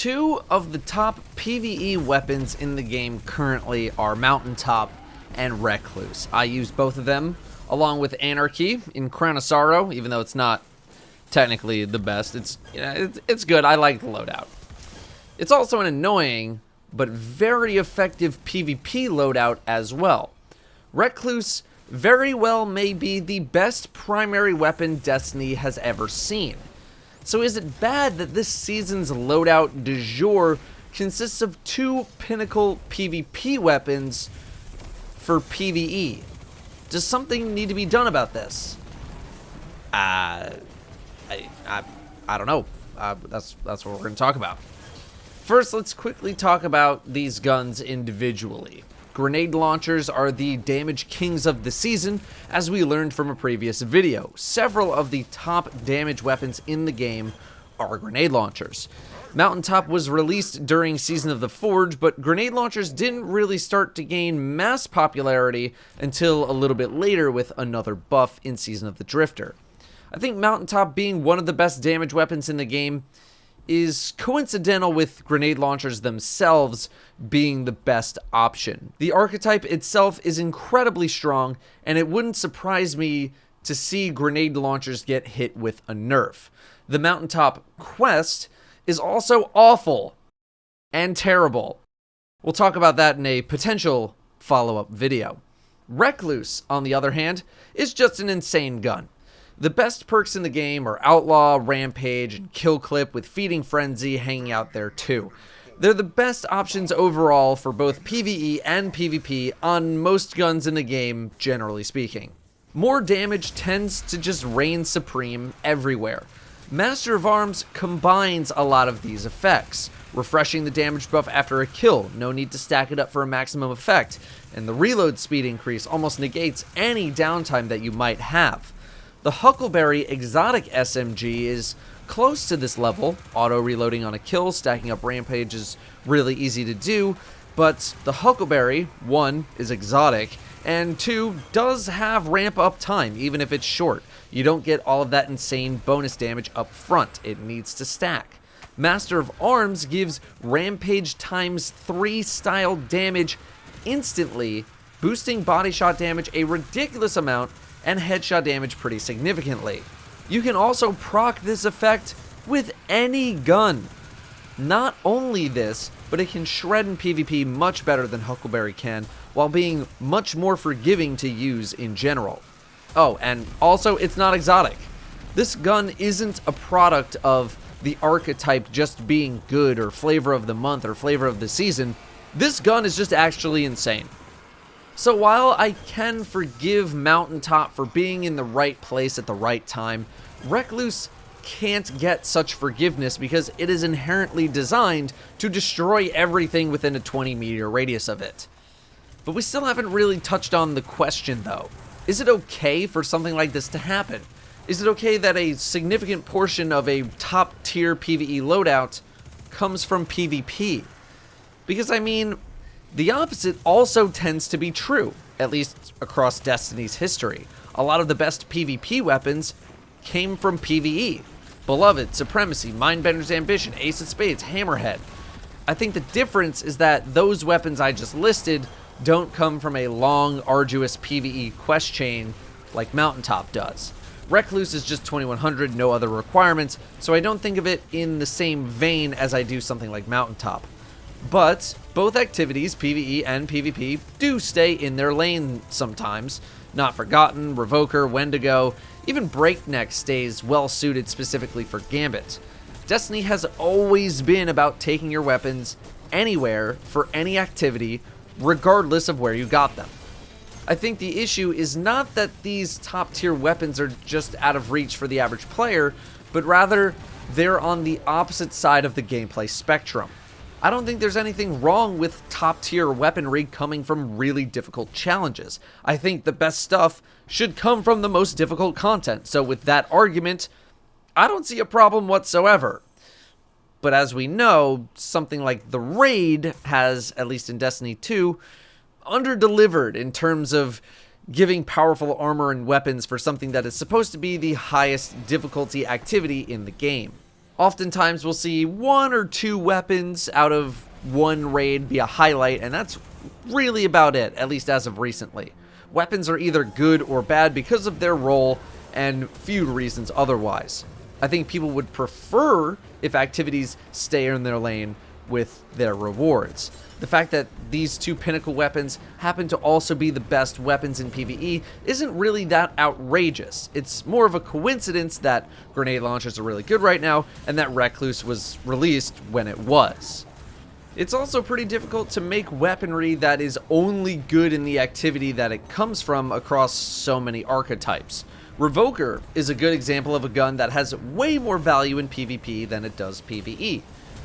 Two of the top PvE weapons in the game currently are Mountaintop and Recluse. I use both of them along with Anarchy in Crown of Sorrow, even though it's not technically the best. It's good. I like the loadout. It's also an annoying but very effective PvP loadout as well. Recluse very well may be the best primary weapon Destiny has ever seen. So is it bad that this season's loadout du jour consists of two Pinnacle PvP weapons for PvE? Does something need to be done about this? I don't know. That's what we're going to talk about. First, let's quickly talk about these guns individually. Grenade launchers are the damage kings of the season, as we learned from a previous video. Several of the top damage weapons in the game are grenade launchers. Mountaintop was released during Season of the Forge, but grenade launchers didn't really start to gain mass popularity until a little bit later with another buff in Season of the Drifter. I think Mountaintop being one of the best damage weapons in the game is coincidental with grenade launchers themselves being the best option. The archetype itself is incredibly strong, and it wouldn't surprise me to see grenade launchers get hit with a nerf. The Mountaintop quest is also awful and terrible. We'll talk about that in a potential follow-up video. Recluse, on the other hand, is just an insane gun. The best perks in the game are Outlaw, Rampage, and Kill Clip, with Feeding Frenzy hanging out there too. They're the best options overall for both PvE and PvP on most guns in the game, generally speaking. More damage tends to just reign supreme everywhere. Master of Arms combines a lot of these effects. Refreshing the damage buff after a kill, no need to stack it up for a maximum effect, and the reload speed increase almost negates any downtime that you might have. The Huckleberry Exotic SMG is close to this level. Auto-reloading on a kill, stacking up Rampage is really easy to do, but the Huckleberry, 1, is exotic, and 2, does have ramp-up time, even if it's short. You don't get all of that insane bonus damage up front. It needs to stack. Master of Arms gives Rampage times 3 style damage instantly, boosting body shot damage a ridiculous amount, and headshot damage pretty significantly. You can also proc this effect with any gun. Not only this, but it can shred in PvP much better than Huckleberry can, while being much more forgiving to use in general. Oh, and also it's not exotic. This gun isn't a product of the archetype just being good or flavor of the month or flavor of the season. This gun is just actually insane. So while I can forgive Mountaintop for being in the right place at the right time, Recluse can't get such forgiveness because it is inherently designed to destroy everything within a 20-meter radius of it. But we still haven't really touched on the question though. Is it okay for something like this to happen? Is it okay that a significant portion of a top-tier PvE loadout comes from PvP? Because I mean, the opposite also tends to be true, at least across Destiny's history. A lot of the best PvP weapons came from PvE. Beloved, Supremacy, Mindbender's Ambition, Ace of Spades, Hammerhead. I think the difference is that those weapons I just listed don't come from a long, arduous PvE quest chain like Mountaintop does. Recluse is just 2100, no other requirements, so I don't think of it in the same vein as I do something like Mountaintop. But both activities, PvE and PvP, do stay in their lane sometimes. Not Forgotten, Revoker, Wendigo, even Breakneck stays well suited specifically for Gambit. Destiny has always been about taking your weapons anywhere for any activity, regardless of where you got them. I think the issue is not that these top tier weapons are just out of reach for the average player, but rather they're on the opposite side of the gameplay spectrum. I don't think there's anything wrong with top tier weaponry coming from really difficult challenges. I think the best stuff should come from the most difficult content. So with that argument, I don't see a problem whatsoever. But as we know, something like the Raid has, at least in Destiny 2, under-delivered in terms of giving powerful armor and weapons for something that is supposed to be the highest difficulty activity in the game. Oftentimes we'll see 1 or 2 weapons out of one raid be a highlight, and that's really about it, at least as of recently. Weapons are either good or bad because of their role, and few reasons otherwise. I think people would prefer if activities stay in their lane with their rewards. The fact that these 2 Pinnacle weapons happen to also be the best weapons in PvE isn't really that outrageous. It's more of a coincidence that grenade launchers are really good right now, and that Recluse was released when it was. It's also pretty difficult to make weaponry that is only good in the activity that it comes from across so many archetypes. Revoker is a good example of a gun that has way more value in PvP than it does PvE.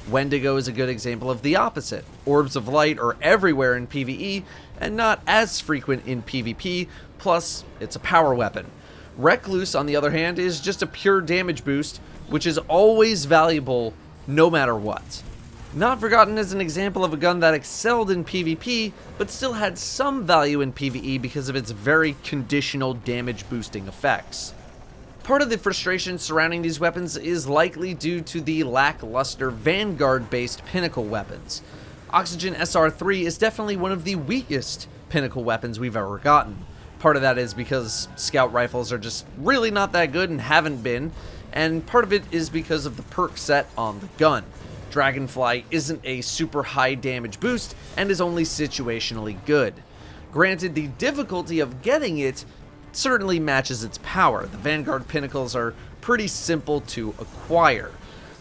Wendigo is a good example of the opposite. Orbs of Light are everywhere in PvE and not as frequent in PvP, plus it's a power weapon. Recluse, on the other hand, is just a pure damage boost, which is always valuable no matter what. Not Forgotten is an example of a gun that excelled in PvP, but still had some value in PvE because of its very conditional damage boosting effects. Part of the frustration surrounding these weapons is likely due to the lackluster Vanguard-based Pinnacle weapons. Oxygen SR3 is definitely one of the weakest Pinnacle weapons we've ever gotten. Part of that is because scout rifles are just really not that good and haven't been, and part of it is because of the perk set on the gun. Dragonfly isn't a super high damage boost and is only situationally good. Granted, the difficulty of getting it certainly matches its power. The Vanguard Pinnacles are pretty simple to acquire.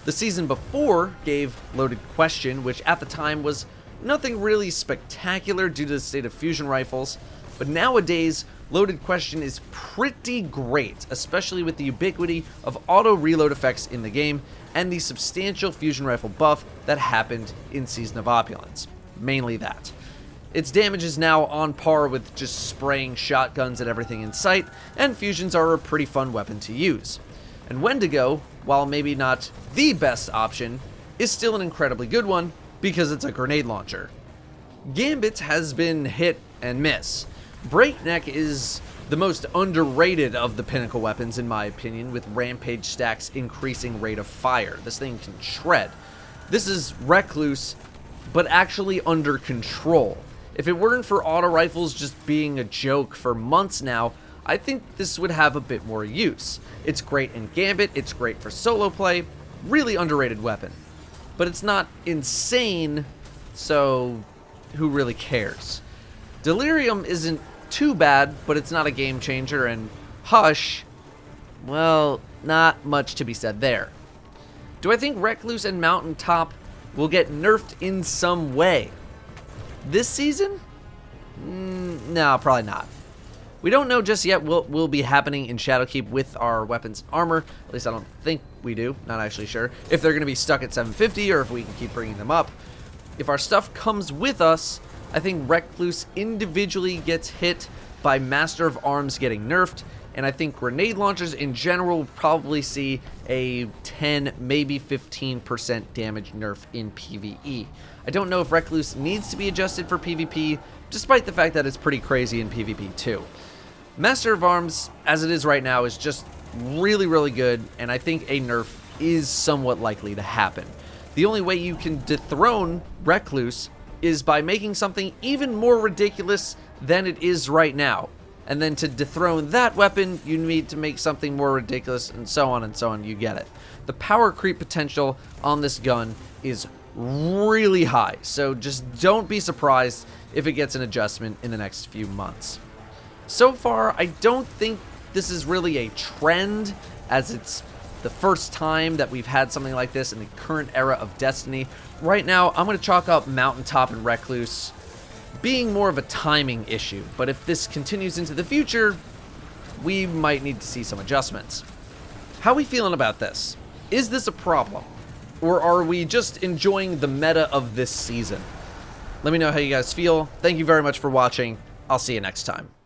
The season before gave Loaded Question, which at the time was nothing really spectacular due to the state of fusion rifles, but nowadays Loaded Question is pretty great, especially with the ubiquity of auto reload effects in the game and the substantial fusion rifle buff that happened in Season of Opulence. Mainly that. Its damage is now on par with just spraying shotguns at everything in sight, and fusions are a pretty fun weapon to use. And Wendigo, while maybe not the best option, is still an incredibly good one because it's a grenade launcher. Gambit has been hit and miss. Breakneck is the most underrated of the Pinnacle weapons in my opinion, with Rampage Stack's increasing rate of fire. This thing can shred. This is Recluse, but actually under control. If it weren't for auto rifles just being a joke for months now, I think this would have a bit more use. It's great in Gambit, it's great for solo play, really underrated weapon. But it's not insane, so who really cares? Delirium isn't too bad, but it's not a game changer, and Hush, well, not much to be said there. Do I think Recluse and Mountaintop will get nerfed in some way? This season? No, probably not. We don't know just yet what will be happening in Shadowkeep with our weapons and armor. At least I don't think we do. Not actually sure. If they're going to be stuck at 750 or if we can keep bringing them up. If our stuff comes with us, I think Recluse individually gets hit by Master of Arms getting nerfed, and I think grenade launchers in general will probably see a 10, maybe 15% damage nerf in PvE. I don't know if Recluse needs to be adjusted for PvP, despite the fact that it's pretty crazy in PvP too. Master of Arms, as it is right now, is just really, really good, and I think a nerf is somewhat likely to happen. The only way you can dethrone Recluse is by making something even more ridiculous than it is right now. And then to dethrone that weapon, you need to make something more ridiculous, and so on, you get it. The power creep potential on this gun is really high, so just don't be surprised if it gets an adjustment in the next few months. So far, I don't think this is really a trend, as it's the first time that we've had something like this in the current era of Destiny. Right now, I'm going to chalk up Mountaintop and Recluse being more of a timing issue, but if this continues into the future, we might need to see some adjustments. How are we feeling about this? Is this a problem? Or are we just enjoying the meta of this season? Let me know how you guys feel. Thank you very much for watching. I'll see you next time.